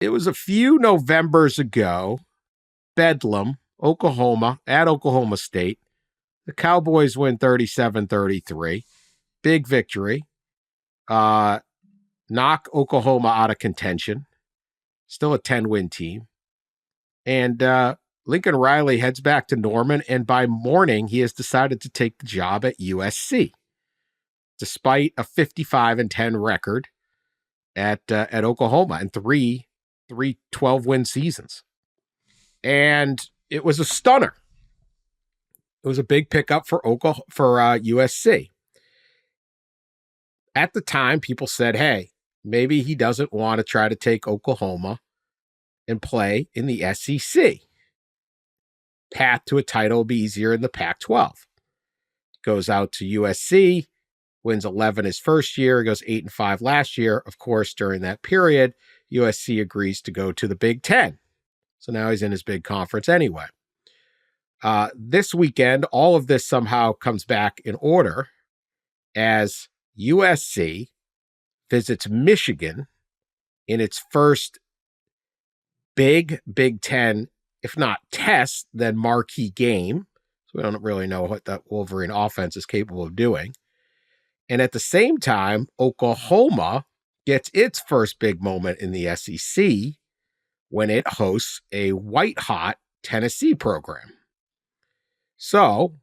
It was a few Novembers ago, Bedlam, Oklahoma, at Oklahoma State. The Cowboys win 37-33. Big victory. Knock Oklahoma out of contention. Still a 10-win team. And Lincoln Riley heads back to Norman, and by morning, he has decided to take the job at USC, despite a 55-10 record at Oklahoma and three 12-win seasons. And it was a stunner. It was a big pickup for USC. At the time, people said, hey, maybe he doesn't want to try to take Oklahoma and play in the SEC. Path to a title will be easier in the Pac-12. Goes out to USC, wins 11 his first year, goes 8-5 last year. Of course, during that period, USC agrees to go to the Big Ten. So now he's in his big conference anyway. This weekend, all of this somehow comes back in order as USC visits Michigan in its first Big Ten, if not test, then marquee game. So we don't really know what that Wolverine offense is capable of doing. And at the same time, Oklahoma gets its first big moment in the SEC when it hosts a white-hot Tennessee program. So,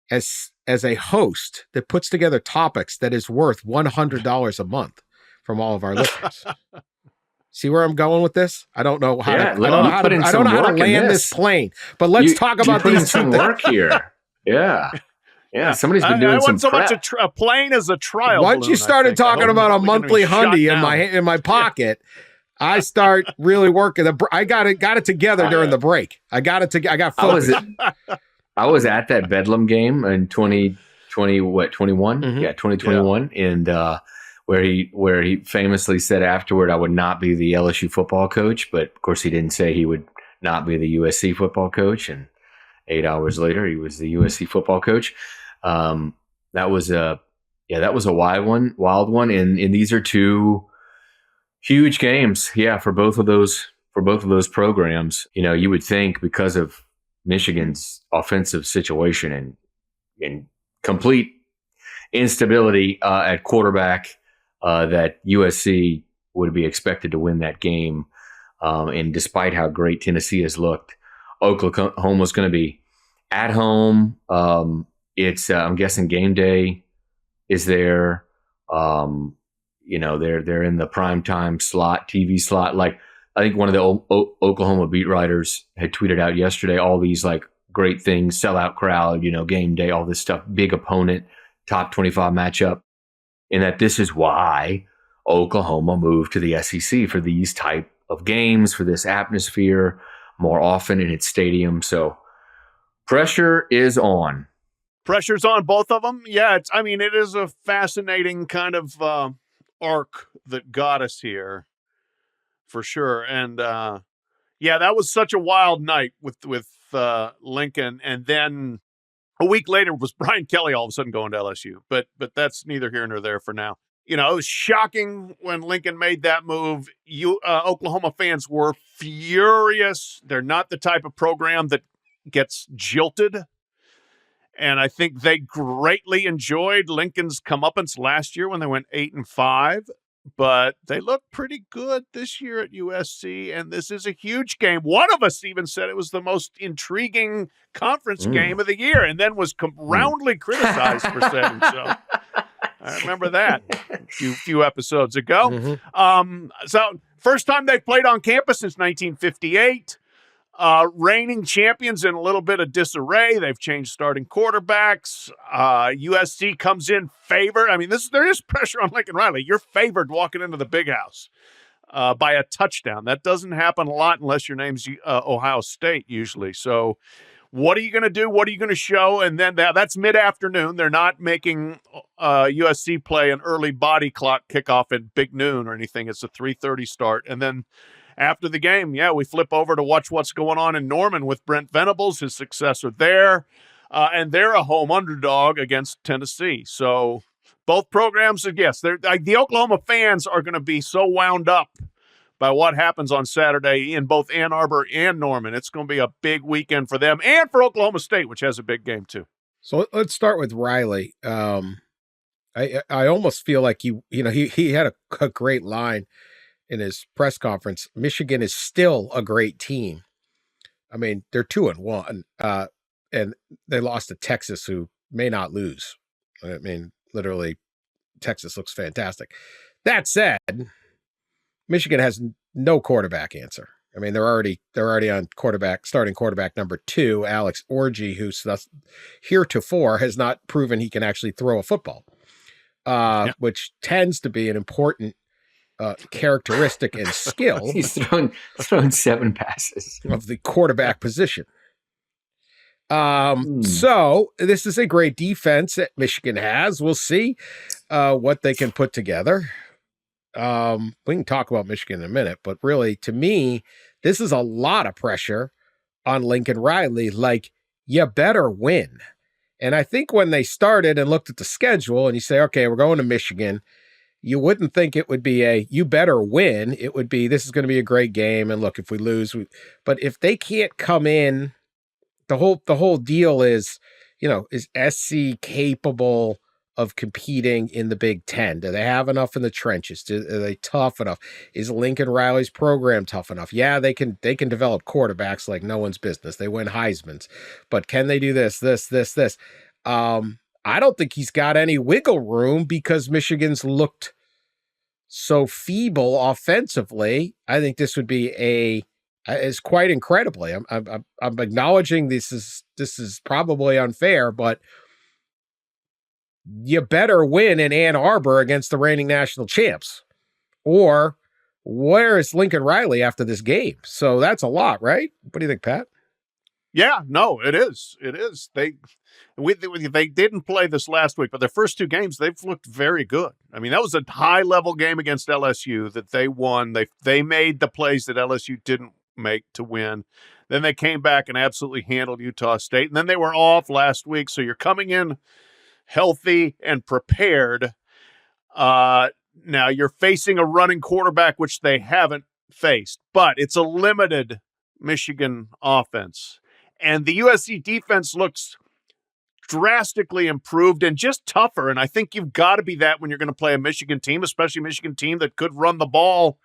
as a host that puts together topics that is worth $100 a month from all of our listeners. See where I'm going with this? I don't know how to land this plane, but let's talk about these some work here. Yeah. Yeah, somebody's been doing some prep. I want so much a plane as a trial. Once you started talking about a monthly hundy in my pocket, I start really working. I got it together during the break. I got focused. I was at that Bedlam game in 2021? Mm-hmm. Yeah, 2021, yeah. And where he famously said afterward, I would not be the LSU football coach, but of course he didn't say he would not be the USC football coach. And 8 hours later, he was the USC football coach. That was a wild one, and these are two huge games, for both of those programs. You know, you would think because of Michigan's offensive situation and complete instability at quarterback, that USC would be expected to win that game. And despite how great Tennessee has looked, Oklahoma was going to be at home. It's I'm guessing game day is there. They're in the primetime slot, TV slot. Like, I think one of the Oklahoma beat writers had tweeted out yesterday all these like great things: sellout crowd, game day, all this stuff, big opponent, top 25 matchup, and that this is why Oklahoma moved to the SEC for these type of games, for this atmosphere more often in its stadium. So pressure is on. Pressure's on both of them. Yeah, it is a fascinating kind of arc that got us here, for sure. And that was such a wild night with Lincoln, and then a week later was Brian Kelly all of a sudden going to LSU. But that's neither here nor there for now. It was shocking when Lincoln made that move. Oklahoma fans were furious. They're not the type of program that gets jilted. And I think they greatly enjoyed Lincoln's comeuppance last year when they went 8-5. But they look pretty good this year at USC, and this is a huge game. One of us even said it was the most intriguing conference game of the year, and then was roundly criticized for saying so. I remember that a few episodes ago. Mm-hmm. So first time they've played on campus since 1958. Reigning champions in a little bit of disarray. They've changed starting quarterbacks. USC comes in favored. There is pressure on Lincoln Riley. You're favored walking into the big house by a touchdown. That doesn't happen a lot unless your name's Ohio State usually. So what are you going to do? What are you going to show? And then that's mid-afternoon. They're not making USC play an early body clock kickoff at big noon or anything. It's a 3:30 start. And then after the game, we flip over to watch what's going on in Norman with Brent Venables, his successor there. And they're a home underdog against Tennessee. So both programs, yes, the Oklahoma fans are going to be so wound up by what happens on Saturday in both Ann Arbor and Norman. It's going to be a big weekend for them and for Oklahoma State, which has a big game too. So let's start with Riley. I almost feel like he had a great line in his press conference. Michigan is still a great team. I mean, they're 2-1, and they lost to Texas, who may not lose. I mean, literally, Texas looks fantastic. That said, Michigan has no quarterback answer. I mean, they're already on starting quarterback number 2, Alex Orji, who's heretofore has not proven he can actually throw a football, which tends to be an important characteristic and skill. He's thrown 7 passes of the quarterback position. So this is a great defense that Michigan has. We'll see what they can put together. We can talk about Michigan in a minute, but really, to me, this is a lot of pressure on Lincoln Riley. Like, you better win. And I think when they started and looked at the schedule and you say, okay, we're going to Michigan, you wouldn't think it would be you better win. It would be, this is going to be a great game. And look, if we lose, but if they can't come in, the whole deal is, is SC capable of competing in the Big Ten? Do they have enough in the trenches? Are they tough enough? Is Lincoln Riley's program tough enough? Yeah, they can develop quarterbacks like no one's business. They win Heismans, but can they do this? I don't think he's got any wiggle room because Michigan's looked so feeble offensively. I think this would be is quite incredibly. I'm acknowledging this is probably unfair, but you better win in Ann Arbor against the reigning national champs, or where is Lincoln Riley after this game? So that's a lot, right? What do you think, Pat? Yeah, no, it is. It is. They didn't play this last week, but their first 2 games, they've looked very good. I mean, that was a high-level game against LSU that they won. They made the plays that LSU didn't make to win. Then they came back and absolutely handled Utah State. And then they were off last week, so you're coming in healthy and prepared. Now you're facing a running quarterback, which they haven't faced, but it's a limited Michigan offense. And the USC defense looks drastically improved and just tougher. And I think you've got to be that when you're going to play a Michigan team, especially a Michigan team that could run the ball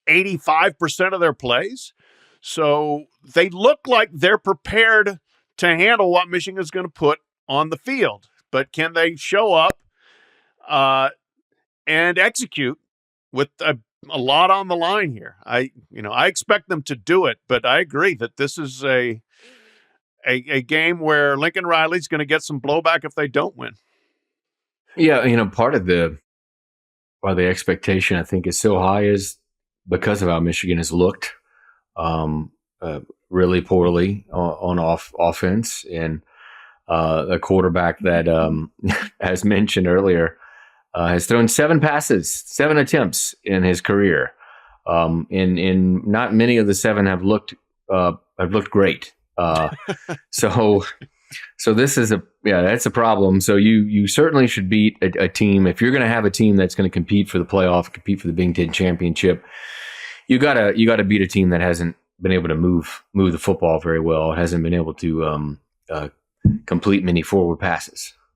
85% of their plays. So they look like they're prepared to handle what Michigan's going to put on the field. But can they show up and execute with a lot on the line here? I expect them to do it, but I agree that this is a game where Lincoln Riley's going to get some blowback if they don't win. Yeah, part of why the expectation I think is so high is because of how Michigan has looked really poorly on offense, and a quarterback that, as mentioned earlier, has thrown 7 attempts in his career. And not many of the 7 have looked great. So this is that's a problem. So you certainly should beat a team. If you're going to have a team that's going to compete for the playoff, compete for the Big Ten championship, you gotta beat a team that hasn't been able to move the football very well, hasn't been able to complete many forward passes.